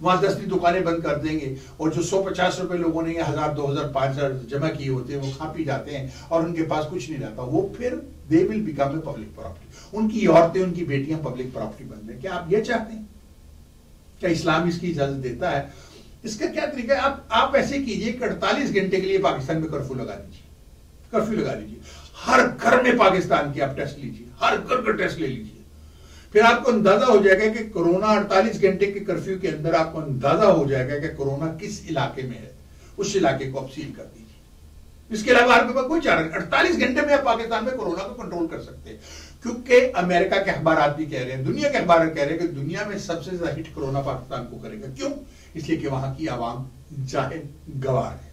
وہاں 10 دکانیں بند کر دیں گے اور جو 150 روپے لوگوں نے 1000 2000 5000 جمع کیے ہوتے ہیں وہ کھا پی جاتے ہیں اور ان کے پاس کچھ نہیں رہتا, وہ پھر they will become a public property. ان کی عورتیں ان کی بیٹیاں پبلک پراپرٹی بن رہے ہیں. کیا آپ یہ چاہتے ہیں؟ کیا اسلام اس کی اجازت دیتا ہے؟ اس کا کیا طریقہ ہے؟ آپ ایسے کیجئے کہ 48 گھنٹے کے لیے پاکستان میں کرفیو لگا دیجیے, کرفیو لگا دیجیے. ہر گھر میں پاکستان کی آپ ٹیسٹ لیجیے, ہر گھر کا ٹیسٹ لے لیجیے. پھر آپ کو اندازہ ہو جائے گا کہ کورونا 48 گھنٹے کے کرفیو کے اندر آپ کو اندازہ ہو جائے گا کہ کورونا کس علاقے میں ہے. اس علاقے کو آپ سیل کر دیجیے. اس کے علاوہ آپ کے پاس کوئی چارہ نہیں. 48 گھنٹے میں آپ پاکستان میں کورونا کو کنٹرول کر سکتے ہیں, کیونکہ امریکہ کے اخبارات بھی کہہ رہے ہیں, دنیا کے اخبارات کہہ رہے ہیں کہ دنیا میں سب سے زیادہ ہٹ کورونا پاکستان کو کرے گا. کیوں؟ اس لیے کہ وہاں کی عوام جاہل گوار ہے,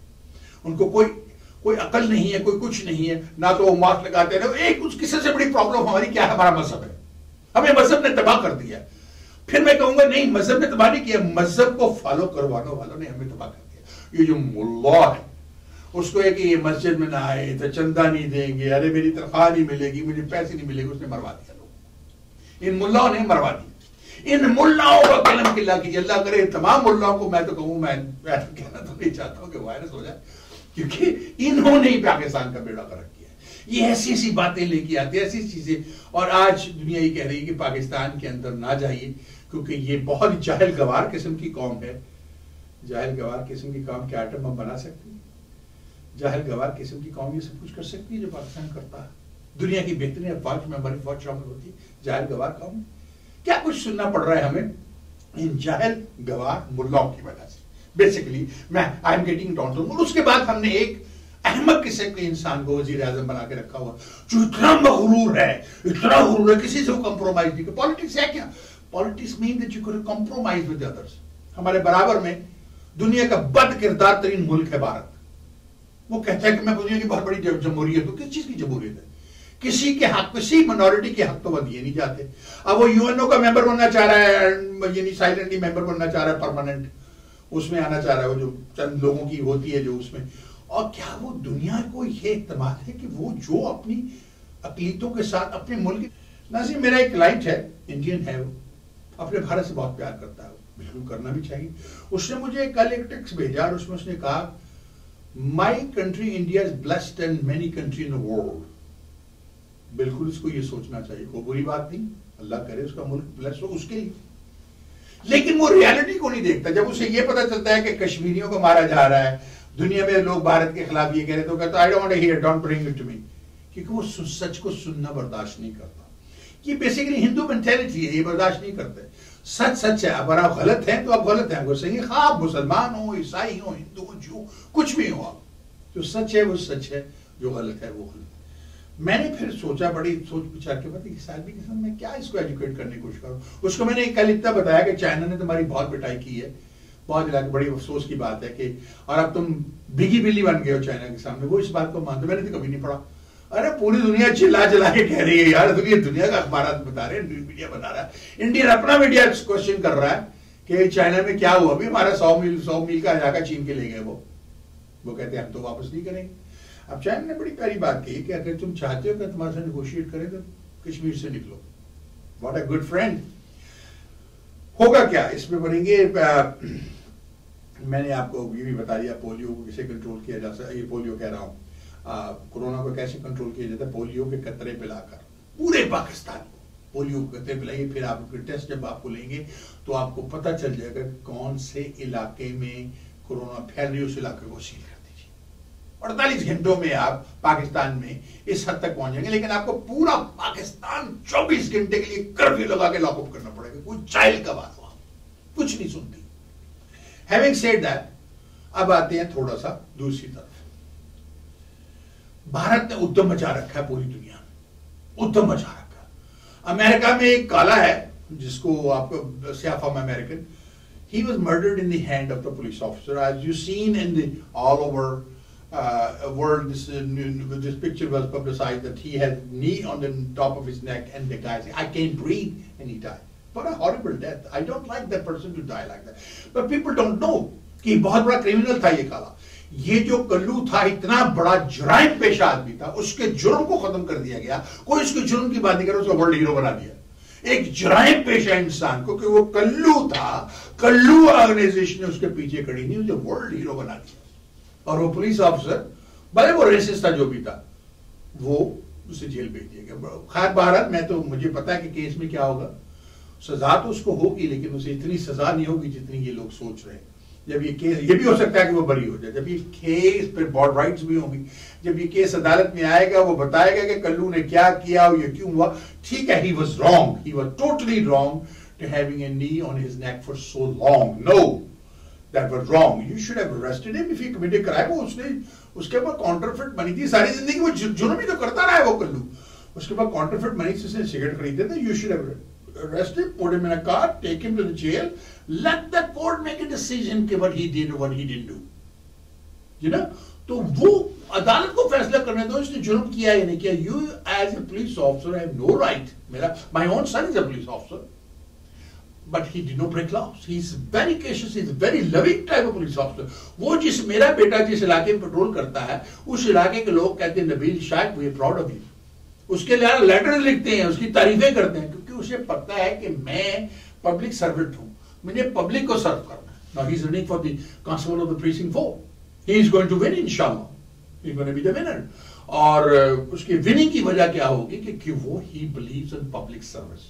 ان کو کوئی عقل نہیں ہے, کوئی کچھ نہیں ہے. نہ تو وہ ماسک لگاتے رہے. ایک اس کی سب سے بڑی پرابلم ہماری کیا ہے؟ ہمارا مذہب ہے. ہمیں مذہب نے تباہ کر دیا. پھر میں کہوں گا نہیں, مذہب نے تباہ نہیں کیا, مذہب کو فالو کروانے والوں نے ہمیں تباہ کر دیا. یہ جو ملا ہے اس کو ہے کہ یہ مسجد میں نہ آئے تو چندہ نہیں دیں گے, ارے میری تنخواہ نہیں ملے گی, مجھے پیسے نہیں ملے گی, اس نے مروا دیا لوگ. ان ملاؤں نے مروا دیا. ان ملاؤں کا کلم قلعہ کیجیے. اللہ کرے تمام ملاؤں کو, میں تو کہوں, میں کہنا تو نہیں چاہتا ہوں کہ وائرس ہو جائے, کیونکہ انہوں نے ہی پاکستان کا بیڑا غرق کیا ہے. یہ ایسی ایسی باتیں لے کے آتے, ایسی چیزیں. اور آج دنیا یہ کہہ رہی ہے کہ پاکستان کے اندر نہ جائیے, کیونکہ یہ بہت جاہل گوار قسم کی قوم ہے. جاہل گوار قسم کی قوم کے آئٹم ہم بنا سکتے ہیں. جاہل گوار قسم کی قوم یہ سب کچھ کر سکتی ہے جو پاکستان کرتا ہے. دنیا کی بہترین افواج میں ہماری فوج شامل ہوتی ہے. جاہل گوار قوم کیا کچھ سننا پڑ رہا ہے ہمیں ان جاہل گوار ملاؤں کی وجہ سے. بیسیکلی میں I am getting down to. اس کے بعد ہم نے ایک احمد قسم کے انسان کو وزیر اعظم بنا کے رکھا ہوا جو اتنا مغرور ہے, اتنا غرور ہے, کسی سے وہ کمپرومائز نہیں. پالیٹکس ہے کیا؟ Politics mean that you can compromise with others. ہمارے برابر میں دنیا کا بد کردار ترین ملک ہے بھارت. وہ کہتا ہے کہ میں دنیا کی بہت بڑی جمہوریت ہوں. کس چیز کی جمہوریت ہے؟ کسی کے حق, کسی منورٹی کے حق تو وہ دیے نہیں جاتے. اب وہ یو این او کا ممبر بننا چاہ رہا ہے, یعنی سائلنٹلی ممبر بننا چاہ رہا ہے, پرماننٹ اس میں آنا چاہ رہا ہے, وہ جو چند لوگوں کی ہوتی ہے جو اس میں. اور کیا وہ دنیا کو یہ اعتماد ہے کہ وہ جو اپنی اقلیتوں کے ساتھ اپنے ملک. ناظرین, میرا ایک کلائنٹ ہے, انڈین ہے, وہ اپنے بھارت سے بہت پیار کرتا ہے, بالکل کرنا بھی چاہیے. اس نے مجھے کل ایک ٹیکسٹ بھیجا اور اس میں کہا My country India is blessed than many countries in the world. بالکل اس کو یہ سوچنا چاہیے, کوئی بری بات نہیں, اللہ کرے اس کا ملک بلیس ہو اس کے لیے. لیکن وہ ریالٹی کو نہیں دیکھتا. جب اسے یہ پتا چلتا ہے کہ کشمیریوں کو مارا جا رہا ہے, دنیا میں لوگ بھارت کے خلاف یہ کہہ رہے تو کہتا I don't want to hear, don't bring it to me. کیونکہ وہ سچ کو سننا برداشت نہیں کرتا. یہ بیسیکلی ہندو مینٹیلٹی ہے, یہ برداشت نہیں کرتے. سچ سچ ہے, اگر آپ غلط ہیں تو آپ غلط ہیں, اگر صحیح خواہ آپ مسلمان ہوں, عیسائی ہوں, ہندو ہوں, جو کچھ بھی ہو, آپ جو سچ ہے وہ سچ ہے, جو غلط ہے وہ غلط ہے. میں نے پھر سوچا, بڑی سوچ بچار کے بعد سالمی کے ساتھ میں کیا اس کو ایجوکیٹ کرنے کی کوشش کروں. اس کو میں نے کل اتنا بتایا کہ چائنا نے تمہاری بہت پٹائی کی ہے, بہت علاقے, بڑی افسوس کی بات ہے کہ, اور اب تم بھیگی بلی بن گئے ہو چائنا کے سامنے. وہ اس بات کو مانتے, میں نے تو کبھی نہیں پڑھا. ارے پوری دنیا چلا چلا کے کہہ رہی ہے یار, دنیا کا اخبارات بتا رہے ہیں, میڈیا بتا رہا ہے, انڈین اپنا میڈیا کوشچن کر رہا ہے کہ چائنا میں کیا ہوا. ابھی ہمارا 100 میل کا علاقہ چھین کے لے گئے. وہ کہتے ہیں ہم تو واپس نہیں کریں گے. اب چائنا نے بڑی پیاری بات کہی کہ اگر تم چاہتے ہو کہ تمہارے سے نیگوشیٹ کریں تو کشمیر سے نکلو. What a good friend. ہوگا کیا اس میں بنیں گے. میں نے آپ کو یہ بھی بتا دیا پولیو کو کیسے کنٹرول کیا جا سکتا. یہ پولیو کہہ رہا ہوں, کورونا کو کیسے کنٹرول کیا جاتا ہے. پولیو کے قطرے پلا کر پورے پاکستان کو پولیو کے قطرے پلائیے. پھر آپ کے ٹیسٹ جب آپ کو لیں گے تو آپ کو پتہ چل جائے گا کون سے علاقے میں کورونا پھیل رہی ہے, اس علاقے کو سیل کر دیجیے. 48 گھنٹوں میں آپ پاکستان میں اس حد تک پہنچ جائیں گے. لیکن آپ کو پورا پاکستان 24 گھنٹے کے لیے کرفیو لگا کے لاک اپ کرنا پڑے گا. کوئی چائلڈ کا بات ہوا, کچھ نہیں سنتی. Having said that, اب آتے ہیں تھوڑا سا دوسری طرف. بھارت نے ادھم مچا رکھا ہے پوری دنیا میں, ادھم مچا رکھا ہے. امریکہ میں ایک کالا ہے جس کو آپ کو سیاہ فام American, he was murdered in the hand of the police officer. As you seen in the all over world, this picture was publicized that he had knee on the top of his neck and the guy said, I can't breathe, and he died. What a horrible death. I don't like that person to die like that. But people don't know کہ بہت بڑا criminal تھا یہ کالا. یہ جو کلو تھا اتنا بڑا جرائم پیشہ آدمی تھا, اس کے جرم کو ختم کر دیا گیا. کوئی اس کے جرم کی بات نہیں کر رہا, اس کو ورلڈ ہیرو بنا دیا. ایک جرائم پیشہ انسان کو کہ وہ کلو تھا، کلو آرگنائزیشن نے اس کے پیچھے کھڑی نہیں، اسے ورلڈ ہیرو بنا دیا. اور وہ پولیس آفیسر بھلے وہ ریسسٹ تھا جو بھی تھا، وہ اسے جیل بھیج دیا گیا. خیر بہرحال مجھے پتا ہے کہ کیس میں کیا ہوگا. سزا تو اس کو ہوگی لیکن اسے اتنی سزا نہیں ہوگی جتنی یہ لوگ سوچ رہے ہیں. جب یہ کیس، یہ بھی ہو سکتا ہے کہ وہ بری ہو جائے. جب یہ کیس پہ بارڈ رائٹس بھی ہوں گی، جب یہ کیس عدالت میں آئے گا وہ بتائے گا کہ کلو نے کیا کیا اور یہ کیوں ہوا. ٹھیک ہے، he was wrong, he was totally wrong to having a knee on his neck for so long. No, that was wrong. You should have arrested him if he committed a crime. اس نے اس کے بعد کاؤنٹرفیٹ منی تھی ساری زندگی، وہ جرم ہی تو کرتا رہا ہے وہ کلو. اس کے بعد کاؤنٹرفیٹ منی سے اس نے سگریٹ خریدے تھے. You should have arrest him, put him in a car, take him to the jail, let the court make a decision کہ what he did or what he didn't do. You know? تو وہ عدالت کو فیصلہ کرنے دو اس نے جرم کیا یا نہیں کیا. You as a police officer have no right. My own son is a police officer, but he did not break laws. He is very cautious, he is a very loving type of police officer. وہ جس میرا بیٹا جس علاقے میں petrol کرتا ہے اس علاقے کے لوگ کہتے ہیں نبیل شاید we are proud of you. اس کے لیے لیٹر لکھتے ہیں، اس کی تعریفیں کرتے ہیں کیونکہ اسے پتہ ہے کہ میں پبلک سرونٹ ہوں، مجھے پبلک کو سرو کرنا ہے. Now he is running for the constable of the precinct 4. He is going to win inshallah. He is going to be the winner. اور اس کی وننگ کی وجہ کیا ہوگی کہ وہ he believes in public service.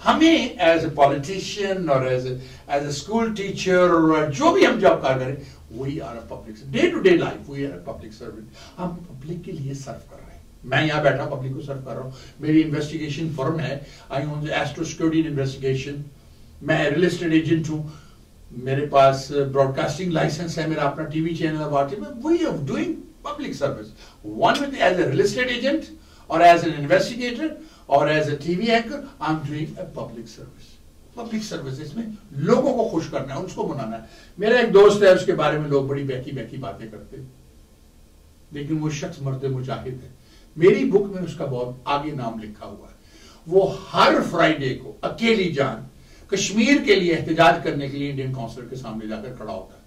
ہمیں ایز اے پالیٹیشین اور ایز اے اسکول ٹیچر اور جو بھی ہم جاب کار کریں we are a public day to day life we are a public servant. ہم پبلک کے لیے سرو کر رہے ہیں. میں یہاں بیٹھا پبلک کو سرو کر رہا ہوں. میری انویسٹیگیشن فرم ہے، آئی اون ایسٹرو سیکورٹی انویسٹیگیشن. میں ریئل اسٹیٹ ایجنٹ ہوں، میرے پاس براڈ کاسٹنگ لائسنس ہے، میرا اپنا ٹی وی چینل ہے. We are doing public service, one with as a real estate agent اور ایز این انویسٹیگیٹر اور as a TV anchor I am doing a public service. Public service میں لوگوں کو خوش کرنا ہے، اس کو منانا ہے. میرا ایک دوست ہے، اس کے بارے میں لوگ بڑی بہکی باتیں کرتے ہیں لیکن وہ شخص مرد مجاہد ہے. میری بک میں اس کا بہت آگے نام لکھا ہوا ہے. وہ ہر فرائیڈے کو اکیلی جان کشمیر کے لیے احتجاج کرنے کے لیے انڈین کونسل کے سامنے جا کر کھڑا ہوتا ہے.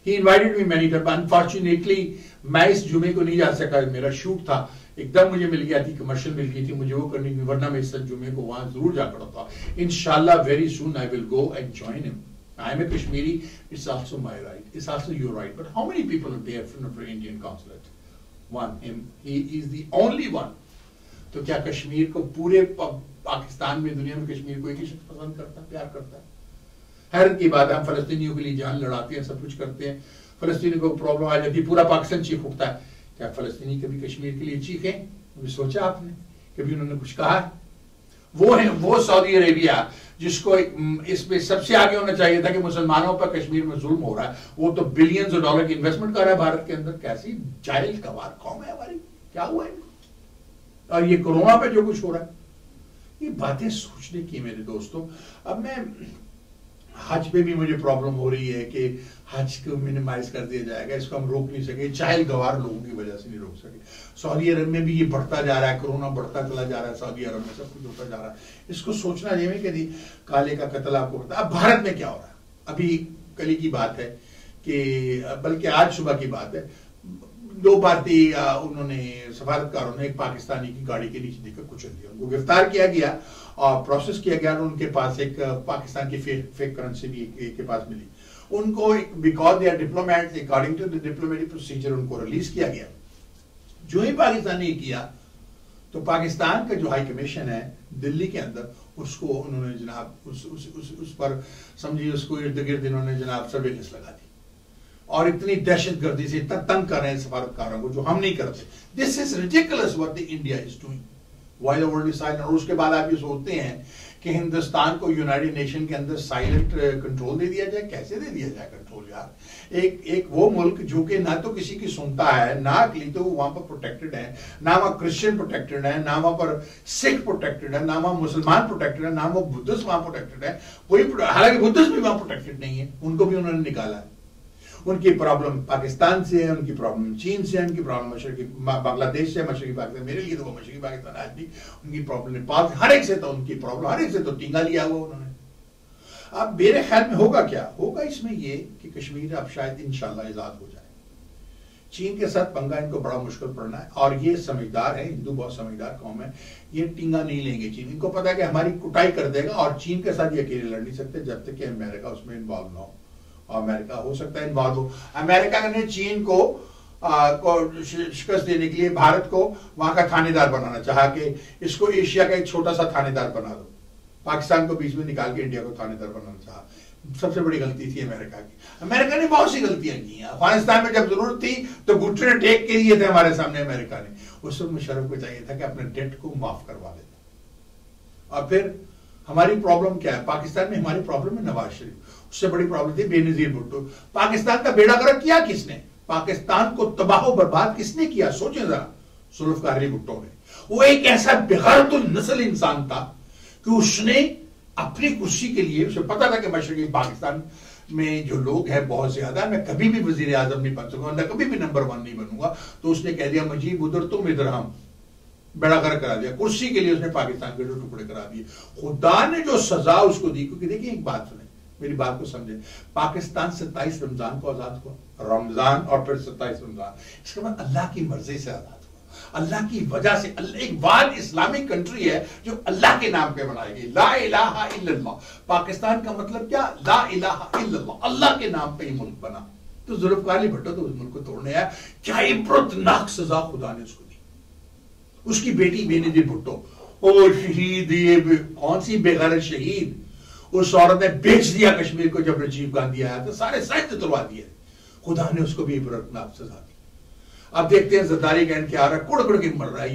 He invited me many times. Unfortunately میں اس جمعے کو نہیں جا سکا، میرا شوٹ تھا، ایک دم مجھے مل گیا تھی، کمرشل مل گئی تھی مجھے وہ کرنی تھی، ورنہ میں اس جمعے کو وہاں ضرور جا کر ہوتا. انشاءاللہ very soon I will go and join him. I am a Kashmiri. It's also my right. It's also your right. But how many people are there from the Indian consulate? One. Him. He is the only one. تو کیا کشمیر کو پورے پاکستان میں، دنیا میں کشمیر کو ایک ہی شخص پسند کرتا ہے، پیار کرتا ہے؟ حیرت کی بات ہے، ہم فلسطینیوں کے لیے جان لڑاتے ہیں، سب کچھ کرتے ہیں، فلسطینی کو پرابلم آ جاتی ہے پورا پاکستان چیخ اٹھتا ہے. کیا فلسطینی کبھی کشمیر کے لیے چیخیں؟ کبھی سوچا آپ نے؟ کبھی انہوں نے کچھ کہا ہے؟ وہ ہیں وہ سعودی عربیہ جس کو اس پہ سب سے آگے ہونا چاہیے تھا کہ مسلمانوں پر کشمیر میں ظلم ہو رہا ہے. وہ تو بلینز ڈالر کی انویسٹمنٹ کر رہا ہے بھارت کے اندر. کیسی جاہل گوار قوم ہے ہماری، کیا ہوا ہے؟ اور یہ کورونا پہ جو کچھ ہو رہا ہے، یہ باتیں سوچنے کی میرے دوستوں. اب میں حج پہ بھی مجھے پرابلم ہو رہی ہے کہ حج کو منیمائز کر دیا جائے گا، اس کو ہم روک نہیں سکے، جاہل گوار لوگوں کی وجہ سے نہیں روک سکے. سعودی عرب میں بھی یہ بڑھتا جا رہا ہے، کورونا بڑھتا چلا جا رہا ہے، سعودی عرب میں سب کچھ ہوتا جا رہا ہے. اس کو سوچنا چاہیے کہ کالے کا قتل آپ کو پتا. اب بھارت میں کیا ہو رہا ہے، ابھی کل کی بات ہے کہ بلکہ آج صبح کی بات ہے، دو بھارتی انہوں نے سفارتکاروں نے ایک پاکستانی کی گاڑی کے نیچے دیکھ کر کچل دیا. ان کو گرفتار کیا گیا اور پروسیس کیا گیا، اور ان کے پاس ایک پاکستان کی فیک کرنسی بھی کے پاس ملی. ان کو because they are diplomats according to the diplomatic procedure ان کو ریلیز کیا گیا. جو ہی پاکستان نے کیا تو پاکستان کا جو ہائی کمیشن ہے دلی کے اندر، اس کو انہوں نے جناب اس پر سمجھیے اس کو ارد گرد انہوں نے جناب سرویلنس لگا دی اور اتنی دہشت گردی سے اتنا تنگ کر رہے ہیں سفارتکاروں کو جو ہم نہیں کرتے. This is ridiculous what the India is doing why the world is silent. اور اس کے بعد آپ یہ سوچتے ہیں کہ ہندوستان کو یونائٹڈ نیشن کے اندر سائلنٹ کنٹرول دے دیا جائے. کیسے دے دیا جائے کنٹرول یار؟ ایک وہ ملک جو کہ نہ تو کسی کی سنتا ہے، نہ اقلیتوں تو وہاں پر پروٹیکٹڈ ہے، نہ وہاں کرسچن پروٹیکٹڈ ہے، نہ وہاں پر سکھ پروٹیکٹڈ ہے، نہ وہاں مسلمان پروٹیکٹڈ ہے، نہ وہ بدھسٹ وہاں پروٹیکٹڈ ہے. کوئی حالانکہ بدھسٹ بھی وہاں پروٹیکٹڈ نہیں ہے، ان کو بھی انہوں نے نکالا ہے. ان کی پرابلم پاکستان سے ہے، ان کی پرابلم چین سے ہے، ان کی پرابلم مشرقی بنگلہ دیش سے، مشرقی پاکستان. میرے لیے تو وہ مشرقی پاکستان آج بھی ان کی پرابلم نیپال سے، ہر ایک سے تو ان کی پرابلم، ہر ایک سے تو ٹینگا لیا ہوا انہوں نے. اب میرے خیال میں ہوگا کیا ہوگا اس میں یہ کہ کشمیر اب شاید انشاءاللہ آزاد ہو جائے. چین کے ساتھ پنگا ان کو بڑا مشکل پڑنا ہے، اور یہ سمجھدار ہے، ہندو بہت سمجھدار قوم ہے، یہ ٹنگا نہیں لیں گے چین، ان کو پتا ہے کہ ہماری کٹائی کر دے گا، اور چین کے ساتھ یہ اکیلے لڑ نہیں سکتے جب تک کہ امریکہ اس میں انوالو نہ ہو، اور امریکہ ہو سکتا ہے انوالو ہو۔ امریکہ نے چین کو شکست دینے کے لیے بھارت کو وہاں کا تھانے دار بنانا چاہا کہ اس کو ایشیا کا ایک چھوٹا سا تھانے دار بنا دو، پاکستان کو بیچ میں نکال کے انڈیا کو تھانے دار بنانا چاہا۔ سب سے بڑی غلطی تھی امریکہ کی، امریکہ نے بہت سی غلطیاں کی ہیں، افغانستان میں جب ضرورت تھی تو گھٹنے ٹیک کے لیے تھے ہمارے سامنے امریکہ نے، اس وقت مشرف کو چاہیے تھا کہ اپنے ڈیٹ کو معاف کروا دیتا۔ اور پھر ہماری پرابلم کیا ہے پاکستان میں؟ ہماری پرابلم ہے نواز شریف، اس سے بڑی پرابلم تھی بے نظیر بھٹو۔ پاکستان کا بیڑا گرک کیا کس نے؟ پاکستان کو تباہ و برباد کس نے کیا؟ سوچیں ذرا، ذوالفقار علی بھٹو نے۔ وہ ایک ایسا بغیرت النسل انسان تھا کہ اس نے اپنی کرسی کے لیے، اسے پتا تھا کہ مشرقی پاکستان میں جو لوگ ہیں بہت زیادہ، میں کبھی بھی وزیر اعظم نہیں بن سکوں گا، کبھی بھی نمبر 1 نہیں بنوں گا، تو اس نے کہہ دیا مجیب ادھر تم ادھر ہم، بیڑا غرق کرا دیا کرسی کے لیے، اس نے پاکستان کے 2 ٹکڑے کرا دیے۔ خدا نے جو سزا اس کو دی، کیونکہ دیکھیں ایک بات سنیں، میری بات کو سمجھیں، پاکستان 27 رمضان کو آزاد ہوا، رمضان اور پھر 27 رمضان، اس کے بعد اللہ کی مرضی سے آزاد ہوا، اللہ کی وجہ سے۔ ایک وان اسلامک کنٹری ہے جو اللہ کے نام پہ بنائی گئی، لا الہ الا اللہ۔ پاکستان کا مطلب کیا؟ لا الہ الا اللہ، اللہ کے نام پہ ہی ملک بنا۔ تو ذوالفقار علی بھٹو تو اس ملک کو توڑنے آیا، کیا عبرتناک سزا خدا نے اس کو دی۔ اس کی بیٹی بے نظیر بھٹو، او شہید، یہ کون سی بے غیرت شہید، اس عورت نے بیچ دیا کشمیر کو جب راجیو گاندھی آیا تو سارے سائنس اتروا دیے، خدا نے اس کو بھی عبرتناک سزا دی۔ اب دیکھتے ہیں زرداری گینڈ کیا آ رہا ہے، کڑ کڑ کے مر رہا ہے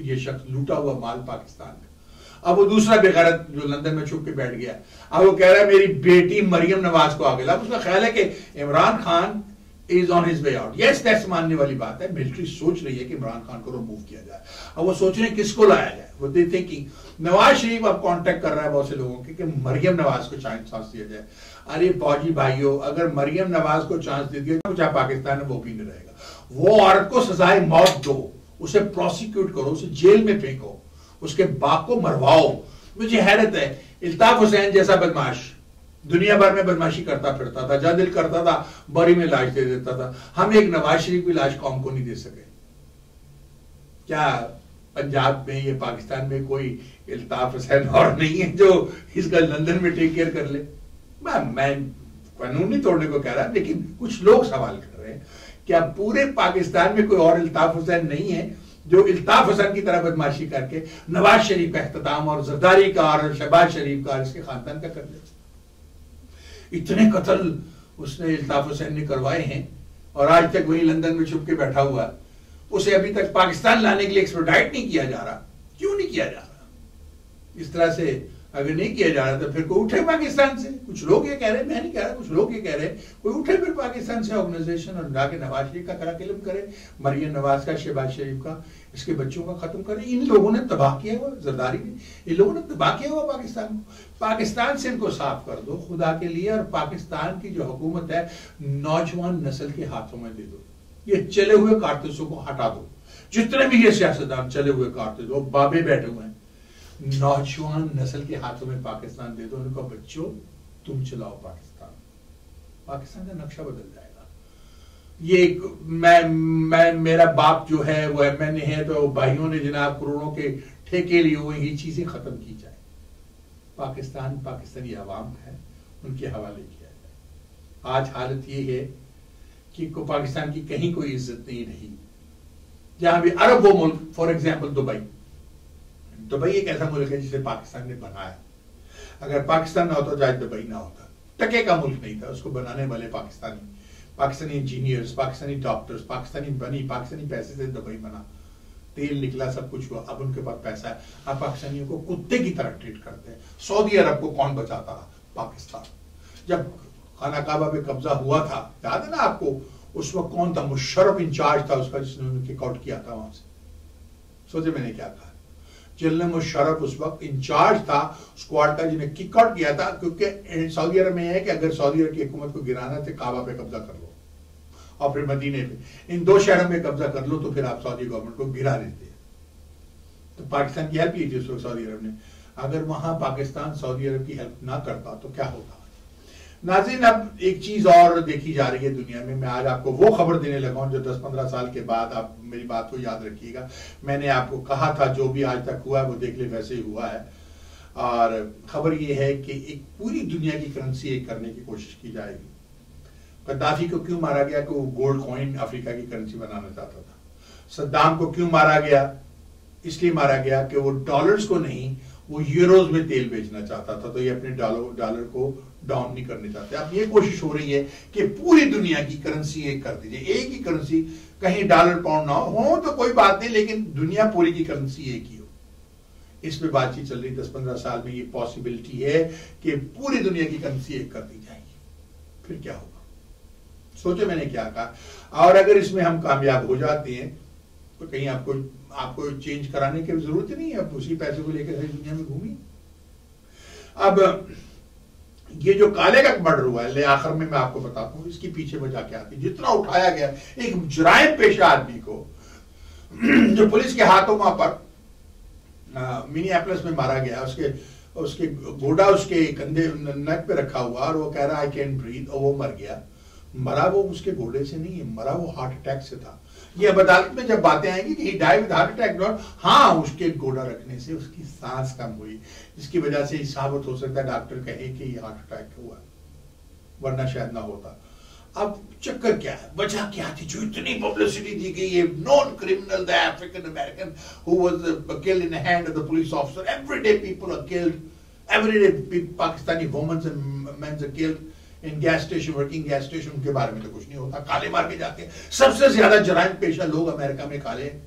یہ شخص، لوٹا ہوا مال پاکستان کا۔ اب وہ دوسرا بے غیرت جو لندن میں چھپ کے بیٹھ گیا، اب وہ کہہ رہا ہے میری بیٹی مریم نواز کو آگے لا۔ اب اس کا خیال ہے کہ Imran Khan is on his way out. Yes, that's ماننے والی بات ہے، ملٹری سوچ رہی ہے کہ عمران خان کو ریموو کیا جائے، اب وہ سوچ رہے ہیں کس کو لایا جائے، وہ they thinking نواز شریف اب کانٹیکٹ کر رہا ہے بہت سے لوگوں کے کہ مریم نواز کو چانس دیا جائے۔ ارے فوجی بھائیو، اگر مریم نواز کو چانس دے دیا تو پاکستان میں وہ بھی نہیں رہے گا۔ وہ عورت کو سزائے موت دو، اسے پروسیکیوٹ کرو، اسے جیل میں پھینکو، اس کے باپ کو مرواؤ۔ مجھے حیرت ہے، الطاف حسین جیسا بدماش دنیا بھر میں بدماشی کرتا پھرتا تھا، جہاں دل کرتا تھا بری میں لاش دے دیتا تھا، ہم ایک نواز شریف کی لاش قوم کو نہیں دے سکے۔ کیا پنجاب میں یا پاکستان میں کوئی الطاف حسین اور نہیں ہے جو اس کا لندن میں ٹیک کیئر کر لے؟ میں قانون نہیں توڑنے کو کہہ رہا، لیکن کچھ لوگ سوال کر رہے ہیں کیا پورے پاکستان میں کوئی اور الطاف حسین نہیں ہے جو الطاف حسین کی طرح بدماشی کر کے نواز شریف کا اختتام اور زرداری کا اور شہباز شریف کا اور اس کے خاندان کا کر لے؟ اتنے قتل اس نے الطاف حسین نے کروائے ہیں اور آج تک وہی لندن میں چھپ کے بیٹھا ہوا ہے، اسے ابھی تک پاکستان لانے کے لیے ایکسٹراڈائٹ نہیں کیا جا رہا۔ کیوں نہیں کیا جا رہا؟ اس طرح سے اگر نہیں کیا جا رہا تو پھر کوئی اٹھے پاکستان سے۔ کچھ لوگ یہ کہہ رہے ہیں، میں نہیں کہہ رہا، کچھ لوگ یہ کہہ رہے ہیں کوئی اٹھے پھر پاکستان سے آرگنائزیشن اور جا کے نواز شریف کا کراکلم کرے، مریم نواز کا، شہباز شریف کا، اس کے بچوں کا ختم کرے۔ ان لوگوں نے تباہ کیا ہوا، زرداری نے، ان لوگوں نے تباہ کیا ہوا پاکستان کو۔ پاکستان سے ان کو صاف کر دو خدا کے لیے، اور پاکستان کی جو حکومت ہے نوجوان نسل کے ہاتھوں میں دے دو۔ یہ چلے ہوئے کارتوسوں کو ہٹا دو، جتنے بھی یہ سیاستدان چلے ہوئے کارتوس بابے بیٹھے ہوئے ہیں، نوجوان نسل کے ہاتھوں میں پاکستان دے دو، ان کو بچوں تم چلاؤ پاکستان، پاکستان کا نقشہ بدل جائے گا۔ یہ میرا باپ جو ہے وہ ایم این اے ہے، تو بھائیوں نے جناب کروڑوں کے ٹھیکے لیے ہوئے، یہ چیزیں ختم کی جائے، پاکستان پاکستانی عوام ہے، ان کے حوالے کیا جائے۔ آج حالت یہ ہے کہ پاکستان کی کہیں کوئی عزت نہیں رہی، جہاں بھی عرب وہ ملک، فار ایگزامپل دبئی ایک ایسا ملک ہے جسے پاکستان نے بنایا، اگر پاکستان نہ ہوتا جائے دبئی نہ ہوتا، ٹکے کا ملک نہیں تھا، اس کو بنانے والے پاکستانی انجینئرز، پاکستانی ڈاکٹرز، پاکستانی پیسے سے دبئی بنا، تیل نکلا، سب کچھ ہوا، اب ان کے پاس پیسہ ہے، اب پاکستانیوں کو کتے کی طرح ٹریٹ کرتے ہیں۔ سعودی عرب کو کون بچاتا رہا؟ پاکستان۔ جب خانہ کعبہ پہ قبضہ ہوا تھا، یاد ہے نا آپ کو، اس وقت کون تھا؟ مشرف انچارج تھا اس کا، جس نے انہیں کک آؤٹ کیا تھا وہاں سے۔ سوچے میں نے کیا کہا؟ جنرل مشرف اس وقت انچارج تھا اسکواڈ کا، جنہیں کک آؤٹ کیا تھا، کیونکہ سعودی عرب میں یہ ہے کہ اگر سعودی عرب کی حکومت کو گرانا تو کعبہ پہ قبضہ کر لو اور پھر مدینے پہ، ان 2 شہروں میں قبضہ کر لو تو پھر آپ سعودی گورنمنٹ کو گرا دیتے ہیں۔ تو پاکستان کی ہیلپ کی تھی اس وقت سعودی عرب نے، اگر وہاں پاکستان سعودی عرب کی ہیلپ نہ کرتا تو کیا ہوتا؟ ناظرین اب ایک چیز اور دیکھی جا رہی ہے دنیا میں آج آپ کو وہ خبر دینے لگا ہوں جو 10-15 سال کے بعد آپ میری بات کو یاد رکھیے گا. میں نے آپ کو کہا تھا جو بھی آج تک ہوا ہے وہ دیکھ لے ویسے ہی ہوا ہے. اور خبر یہ ہے کہ ایک پوری دنیا کی کرنسی ایک کرنے کی کوشش کی جائے گی. قذافی کو کیوں مارا گیا کہ وہ گولڈ کوئن افریقہ کی کرنسی بنانا چاہتا تھا. صدام کو کیوں مارا گیا؟ اس لیے مارا گیا کہ وہ ڈالرز کو نہیں وہ یوروز میں تیل بیچنا چاہتا تھا, تو یہ اپنے ڈالر کو ڈاؤن نہیں کرنے چاہتے. اب یہ کوشش ہو رہی ہے کہ پوری دنیا کی کرنسی ایک کر دیجئے, ایک ہی کرنسی, کہیں ڈالر پاؤنڈ نہ ہو تو کوئی بات نہیں, لیکن دنیا پوری کی کرنسی ایک ہی ہو. اس پہ بات چیت چل رہی 10-15 سال میں یہ پاسبلٹی ہے کہ پوری دنیا کی کرنسی ایک کر دی جائے گی. پھر کیا ہوگا؟ سوچو میں نے کیا کہا. اور اگر اس میں ہم کامیاب ہو جاتے ہیں تو کہیں آپ کو چینج کرانے کی ضرورت نہیں ہے, اب اسی پیسے کو لے کر ساری دنیا میں گھومی. اب یہ جو کالے کا مرڈر ہوا ہے, آخر میں آپ کو بتاتا ہوں اس کی پیچھے وجہ کیا تھی. جتنا اٹھایا گیا ایک جرائم پیشہ آدمی کو جو پولیس کے ہاتھوں وہاں پر منی ایپلس میں مارا گیا, اس کے گوڑا اس کے کندھے نیک پہ رکھا ہوا اور وہ کہہ رہا I can't breathe, اور وہ مر گیا. مرا وہ اس کے گھوڑے سے نہیں ہے, مرا وہ ہارٹ اٹیک سے تھا. یہ اب عدالت میں جب باتیں آئیں گی کہ he died with heart attack, ہاں اس کے گوڑا رکھنے سے اس کی سانس کم ہوئی, جس کی وجہ سے ثابت ہو سکتا ہے ڈاکٹر کہے کہ یہ ہارٹ اٹیک ہوا, ورنہ شاید نہ ہوتا. اب چکر کیا ہے, وجہ کیا تھی جو اتنی پبلسٹی دی گئی ہے؟ نون criminal, the African American who was killed in the hand of the police officer. Every day people are killed. Every day Pakistani women and men are killed in gas station, working gas station. ان کے بارے میں تو کچھ نہیں ہوتا. کالے مار کے جاتے ہیں. سب سے زیادہ جرائم پیشہ لوگ امریکہ میں کالے ہیں.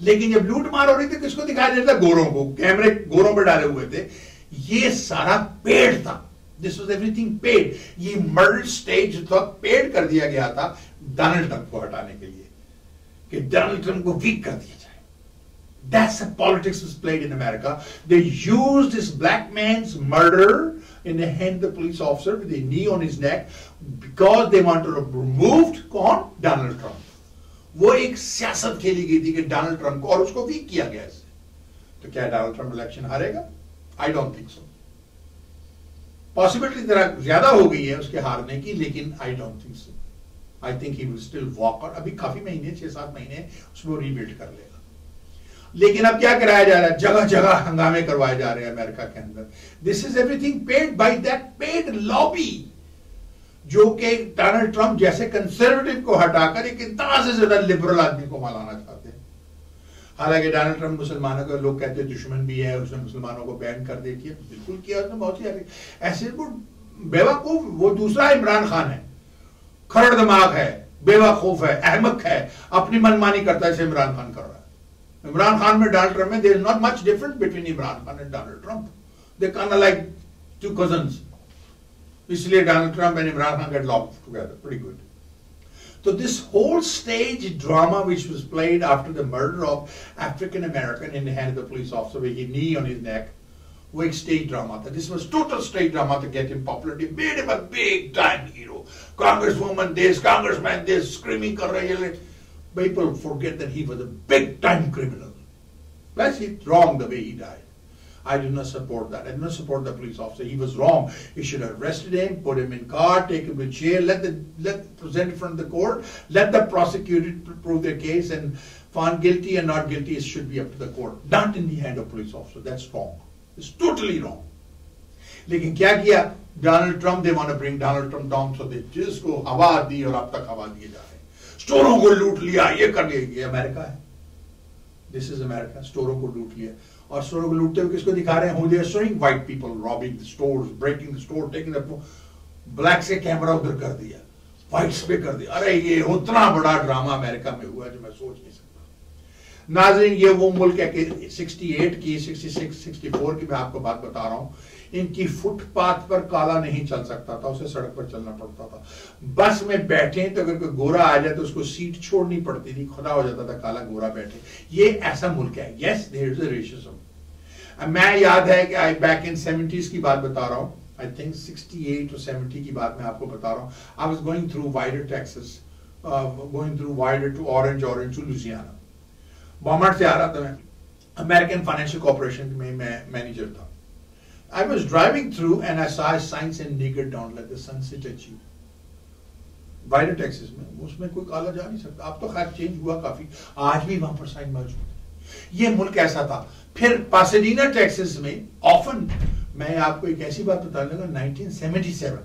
لیکن جب لوٹ مار ہو رہی تھی کس کو دکھایا جاتا تھا؟ گوروں کو. کیمرے گوروں پہ ڈالے ہوئے تھے. یہ سارا پیڈ تھا. This was everything paid. یہ مرڈر سٹیج تھا, پیڈ کر دیا گیا تھا ڈونلڈ ٹرمپ کو ہٹانے کے لیے, کہ ڈونلڈ ٹرمپ کو ویک کر دیا جائے. That's how politics was played in America. They used this black man's murder in the hand of the police officer with a knee on his neck because they wanted to remove کون؟ Donald Trump. وہ ایک سیاست کھیلی گئی تھی کہ Donald Trump کو, اور اس کو ویک کیا گیا اس سے. تو کیا ڈونلڈ ٹرمپ الیکشن ہارے گا؟ I don't think so. Possibility ذرا زیادہ ہو گئی ہے اس کے ہارنے کی, لیکن I don't think so. I think he will still walk, اور ابھی کافی مہینے 6-7 مہینے اس میں ری بلڈ کر لے گا. لیکن اب کیا کرایا جا رہا ہے؟ جگہ جگہ ہنگامے کروائے جا رہے ہیں امریکہ کے اندر. This is everything paid by that paid lobby, جو کہ ڈونلڈ ٹرمپ جیسے کنسرویٹو کو ہٹا کر ایک اتنا سے زیادہ لبرل آدمی کو ملانا چاہتے ہیں. حالانکہ ڈونلڈ ٹرمپ مسلمانوں کو لوگ کہتے ہیں دشمن بھی ہے, اس نے مسلمانوں کو بین کر دیا. کیا بالکل کیا اس نے, بہت سی ایسے بیوقوف. وہ دوسرا عمران خان ہے, کھرڑ دماغ ہے, بیوقوف ہے, احمق ہے, اپنی من مانی کرتا ہے جیسے عمران خان کر رہا ہے. عمران خان میں ڈونلڈ ٹرمپ میں there is not much difference between Imran Khan and Donald Trump. They kind of like two cousins. اس لیے Donald Trump and Imran Khan get locked together pretty good. So this whole stage drama which was played after the murder of African American in the hand of the police officer with a knee on his neck, وہ ایک stage drama تھا. This was total stage drama to get him popularity. Made him a big time hero. Congresswoman this, congressman this, screaming کر رہے ہیں. People forget that he was a big time criminal. That's it, wrong the way he died. I do not support that. I do not support the police officer. He was wrong. He should have arrested him, put him in car, take him to jail, let present in front of the court, let the prosecutor prove their case, and found guilty and not guilty, it should be up to the court. Not in the hand of police officer. That's wrong. It's totally wrong. لیکن کیا کیا Donald Trump, they want to bring Donald Trump down, so they جس کو ہوا دی اور اب تک ہوا دیے جا رہے ہیں. اسٹوروں کو لوٹ لیا, یہ کر لیا. یہ امریکہ ہے. This is America. اسٹوروں کو لوٹ لیا. اور اسٹوروں کو لوٹتے ہوئے کس کو دکھا رہے ہیں؟ who they are showing white people robbing the stores, breaking the store, taking the black سے کیمرہ ادھر کر دیا, whites پہ کر دیا. ارے یہ اتنا بڑا ڈرامہ امریکہ میں ہوا ہے جو میں سوچ نہیں سکتا. ناظرین یہ وہ ملک ہے کہ 68 کی 66 64 کی میں آپ کو بات بتا رہا ہوں. ان کی فٹ پاتھ پر کالا نہیں چل سکتا تھا, اسے سڑک پر چلنا پڑتا تھا. بس میں بیٹھے تو اگر کوئی گورا آ جائے تو اس کو سیٹ چھوڑنی پڑتی تھی, خدا ہو جاتا تھا کالا گورا بیٹھے. یہ ایسا ملک ہے. یس دیر از اے ریشزم. میں یاد ہے کہ بیک ان 70s کی بات بتا رہا ہوں, I think 68 or 70 کی بات میں آپ کو بتا رہا ہوں. I was going through Wider, Texas, going through Wider to Orange to Louisiana. Walmart سے آ رہا تھا میں. امریکن فائنینشیل کارپوریشن میں مینیجر تھا. I was driving through and I saw a sign saying nigger don't let the sun set at you. وائڈر ٹیکسس میں اس میں کوئی کالا جا نہیں سکتا. اب تو خیر چینج ہوا کافی, آج بھی وہاں پر سائن موجود ہے. یہ ملک ایسا تھا. پھر پاسیڈینا ٹیکسس میں آفن, میں آپ کو ایک ایسی بات بتانے لگا, 1977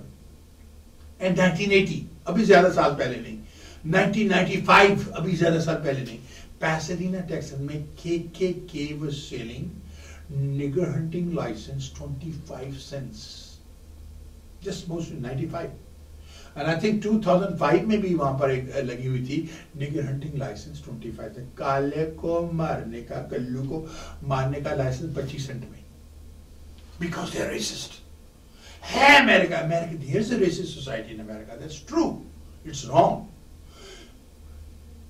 اینڈ 1980, ابھی زیادہ سال پہلے نہیں, 1995, ابھی زیادہ سال پہلے نہیں, پیسیڈینا ٹیکسس میں KKK was selling nigger hunting license 25 cents. Just mostly 95. And I think 2005 میں بھی وہاں پر ایک لگی ہوئی تھی nigger hunting license 25 cents. کالے کو مارنے کا, کلو کو مارنے کا لائسنس 25 سینٹ میں. Because they are racist. ہے امریکہ, there's a racist society in America. That's true. It's wrong.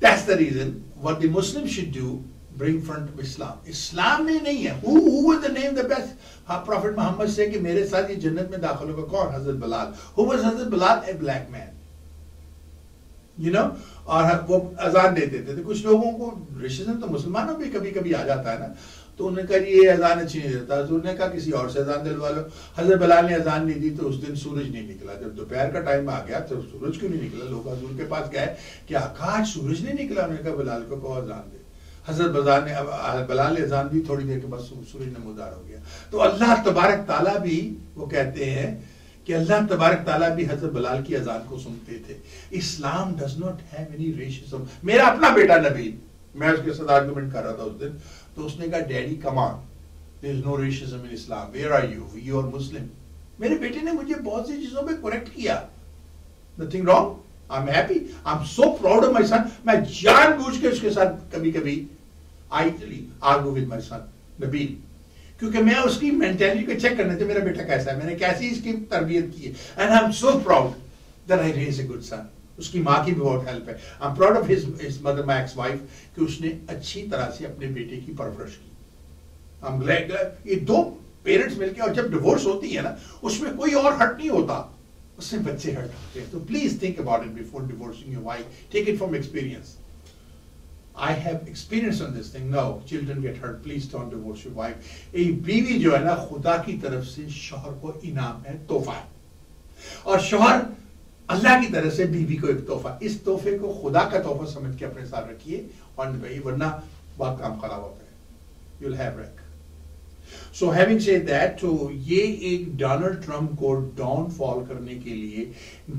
That's the reason what the Muslims should do, bring front of Islam. اسلام میں نہیں ہے. Who was the name the best? Prophet Muhammad سے کہ میرے ساتھ یہ جنت میں داخل ہوگا کون؟ حضرت بلال. Who was Hazrat Bilal? A black man. You know? اور وہ اذان دیتے تھے. کچھ لوگوں کو ریشزم تو مسلمانوں بھی کبھی کبھی آ جاتا ہے نا, تو انہوں نے کہا یہ اذان اچھی نہیں دیتا. حضور نے کہا کسی اور سے اذان دلوا لو. حضرت بلال نے اذان نہیں دی تو اس دن سورج نہیں نکلا. جب دوپہر کا ٹائم آ گیا تو سورج کیوں نہیں نکلا؟ لوگ حضور کے پاس گئے کہ آقا آج سورج نہیں نکلا. انہوں نے کہا بلال کو کہو اذان دے. حضرت بلال نے اذان دی, تھوڑی دیر کے بعد سورج نمودار ہو گیا. تو اللہ تبارک تعالیٰ بھی, وہ کہتے ہیں کہ اللہ تبارک تعالیٰ بھی حضرت بلال کی اذان کو سنتے تھے. Islam does not have any racism. میرا اپنا بیٹا نبیل, میں اس کے ساتھ آرگومنٹ کر رہا تھا اس دن, تو اس نے کہا daddy come on, there is no racism in Islam, where are you, you are Muslim. میرے بیٹے نے مجھے بہت سی چیزوں پہ کریکٹ کیا. Nothing wrong. I'm happy. I'm so proud of my son. میں جان بوجھ کے اس کے ساتھ کبھی کبھی I argue with my son, نبیل, کیونکہ میں اس کی مینٹیلٹی کو چیک کرنا تھا, میرا بیٹا کیسا ہے, میں نے کیسی اس کی تربیت کی ہے. And I'm so proud that I raised a good son. اس کی ماں کی بھی بہت ہیلپ ہے. I'm proud of his mother, my ex-wife, کہ اس نے اچھی طرح سے اپنے بیٹے کی پرورش کی. I'm glad. یہ دو پیرنٹس مل کے, اور جب ڈیورس ہوتی ہے نا, اس میں کوئی اور ہرٹ نہیں ہوتا, اس سے بچے ہرٹ ہوتے ہیں. تو please think about it before divorcing your wife. Take it from experience. I have experience on this thing. No, children get hurt. Please don't divorce your wife. ایک بیوی جو ہے نا, خدا کی طرف سے شوہر کو انعام ہے, تحفہ ہے, اور شوہر اللہ کی طرف سے بیوی کو ایک تحفہ. اس تحفے کو خدا کا تحفہ سمجھ کے اپنے ساتھ رکھیے, اور ورنہ بہت کام خراب ہوتا ہے. You'll have wreck. So having said that, تو یہ ایک ڈونلڈ ٹرمپ کو ڈاؤن فال کرنے کے لیے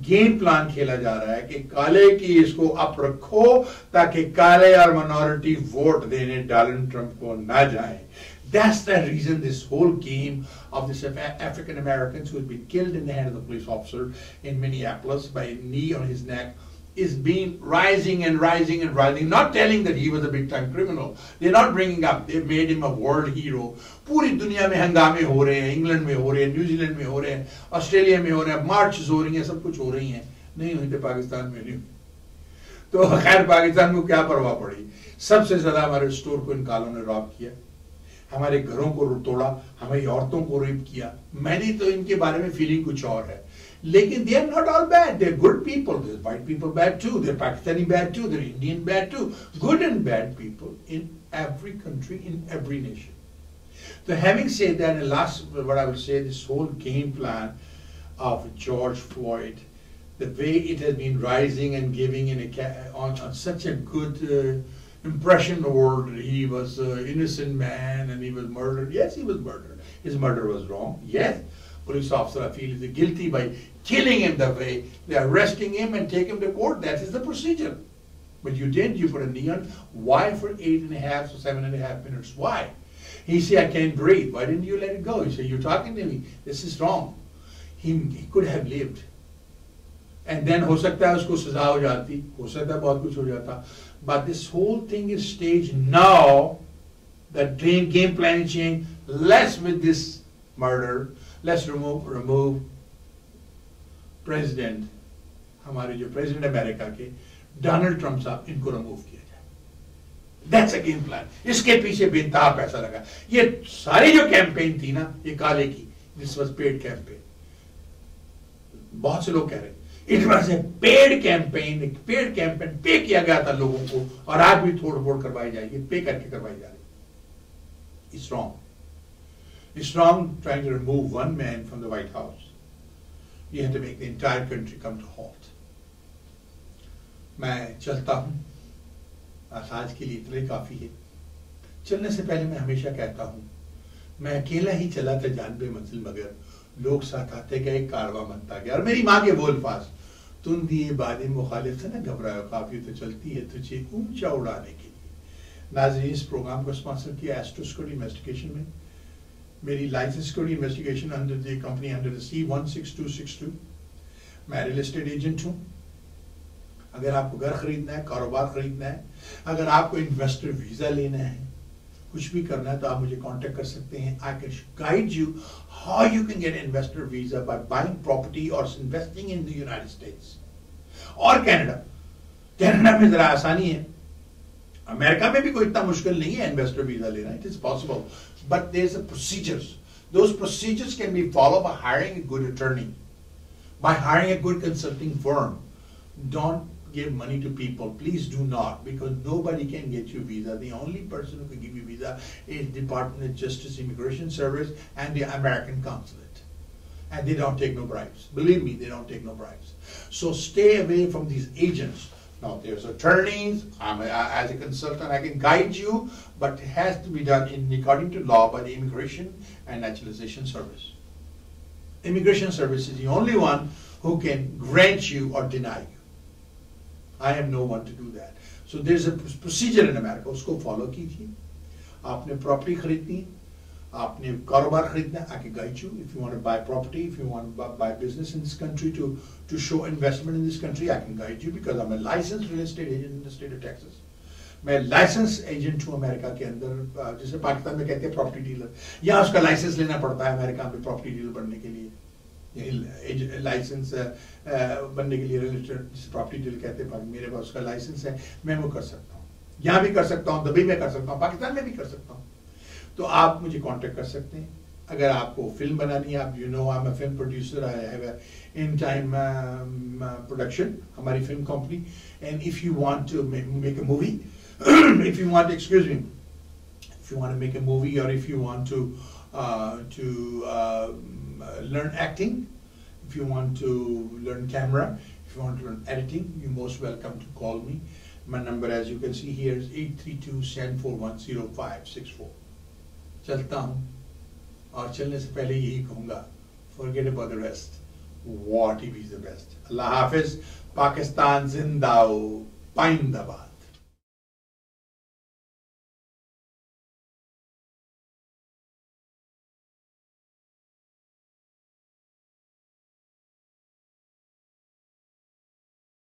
گیم پلان کھیلا جا رہا ہے کہ کالے کی اس کو اپ رکھو تاکہ کالے اور منورٹی ووٹ دینے ڈونلڈ ٹرمپ کو نہ جائیں. That's the reason this whole game of this African Americans who had been killed in the hand of the police officer in Minneapolis by a knee on his neck is being rising and rising and rising, not telling that he was a big time criminal. They're not bringing up, they made him a world hero. پوری دنیا میں ہنگامے ہو رہے ہیں, England میں ہو رہے ہیں, New Zealand میں ہو رہے ہیں, آسٹریلیا میں ہو رہے ہیں, مارچز ہو رہی ہیں, سب کچھ ہو رہی ہیں. نہیں ہوئی تو پاکستان میں نہیں ہوئی. تو خیر پاکستان کو کیا پرواہ پڑی. سب سے زیادہ ہمارے اسٹور کو ان کالوں نے راب کیا, ہمارے گھروں کو توڑا, ہماری عورتوں کو ریپ کیا. میں نے تو ان کے بارے میں فیلنگ کچھ اور ہے, لیکن they are not all bad. They're good people. There's white people bad too. They're Pakistani bad too. They're Indian bad too. Good and bad people in every country, in every nation. So having said that, and last what I will say, this whole game plan of George Floyd, the way it has been rising and giving on such a good impression in the world. He was an innocent man and he was murdered. Yes, he was murdered. His murder was wrong. Yes. Police officer, I feel, is guilty by killing him that way. They're arresting him and take him to court. That is the procedure. But you did, you put a knee on. Why for 8.5 or 7.5 minutes? Why? He said, I can't breathe. Why didn't you let it go? He said, you're talking to me. This is wrong. He could have lived. And then ho sakta hai usko saza ho jati. Ho sakta hai bahut kuch ho jata. But this whole thing is staged now. That game plan change. Less with this murder. Let's remove president, ہمارے جو president امریکہ کے Donald Trump صاحب, ان کو remove کیا جائے. That's a game plan. اس کے پیچھے بے انتہا پیسہ لگا. یہ ساری جو کیمپین تھی نا, یہ کالے کی, this was paid campaign. بہت سے لوگ کہہ رہے ہیں it was a paid campaign. paid campaign پے کیا گیا تھا لوگوں کو, اور آج بھی تھوڑ بوڑ کروائی جائے گی, پے کر کے کروائی جا رہی. It's wrong. It's wrong trying to remove one man from the White House. You have to make the entire country come to halt. میں چلتا ہوں، آج کے لیے اتنا ہی کافی ہے. چلنے سے پہلے میں ہمیشہ کہتا ہوں میں اکیلا ہی چلا تھا جانب منزل، مگر لوگ ساتھ آتے گئے، کارواں بنتا گیا. اور میری ماں کے وہ الفاظ، تم دیے باد مخالف سے نہ گھبراؤ، کافی تو چلتی ہے تجھے اونچا اڑانے کے لیے. ناظرین، اس پروگرام کو اسپانسر کیا ایسٹرو سیکورٹی انویسٹیگیشن میں. میری licence security investigation under the company under C16262. میں ریل اسٹیٹ ایجنٹ ہوں. اگر آپ کو گھر خریدنا ہے، کاروبار خریدنا ہے، اگر آپ کو انویسٹر ویزا لینا ہے، کچھ بھی کرنا ہے تو آپ مجھے کانٹیکٹ کر سکتے ہیں. I can guide you how you can get investor visa by buying property or investing in the United States. اور کینیڈا میں ذرا آسانی ہے. امریکہ میں بھی کوئی اتنا مشکل نہیں ہے انویسٹر ویزا لینا. It is possible, but there's a procedures. Those procedures can be followed by hiring a good attorney, by hiring a good consulting firm. Don't give money to people. Please do not, because nobody can get you visa. The only person who can give you visa is Department of Justice Immigration Service and the American Consulate. And they don't take no bribes. Believe me, they don't take no bribes. So stay away from these agents. Now there's attorneys. As a consultant, I can guide you, but it has to be done according to law by the Immigration and Naturalization Service. Immigration Service is the only one who can grant you or deny you. I am no one to do that. So there's a procedure in America. اس کو follow کیجیے. آپ نے property خریدنی ہے، آپ نے کاروبار خریدنا ہے. I can guide you. If you want to buy property, if you want to buy business in this country to show investment in this country, I can guide you because I'm a licensed real estate agent in the state of Texas. میں licence agent ہوں امریکہ کے اندر، جسے پاکستان میں کہتے ہیں property dealer. یہاں اس کا licence لینا پڑتا ہے امریکہ میں پراپرٹی ڈیلر بننے کے لیے. لائسنس بننے کے لیے پراپرٹی ڈیل کہتے ہیں. میرے پاس اس کا لائسنس ہے، میں وہ کر سکتا ہوں. یہاں بھی کر سکتا ہوں، دبئی میں کر سکتا ہوں، پاکستان میں بھی کر سکتا ہوں. تو آپ مجھے کانٹیکٹ کر سکتے ہیں. اگر آپ کو فلم بنانی ہے، آپ you know I am a film producer, I have a in time production, ہماری film company. And if you want to make a movie, if you want, excuse me, if you want to make a movie or if you want to learn acting, if you want to learn camera, if you want to learn editing, you're most welcome to call me. My number, as you can see here, is 832-741-0564. چلتا ہوں اور چلنے سے پہلے یہی کہوں گا, forget about the rest. What if he's the best? اللہ حافظ. پاکستان زندہ ہو. پائندہ باد.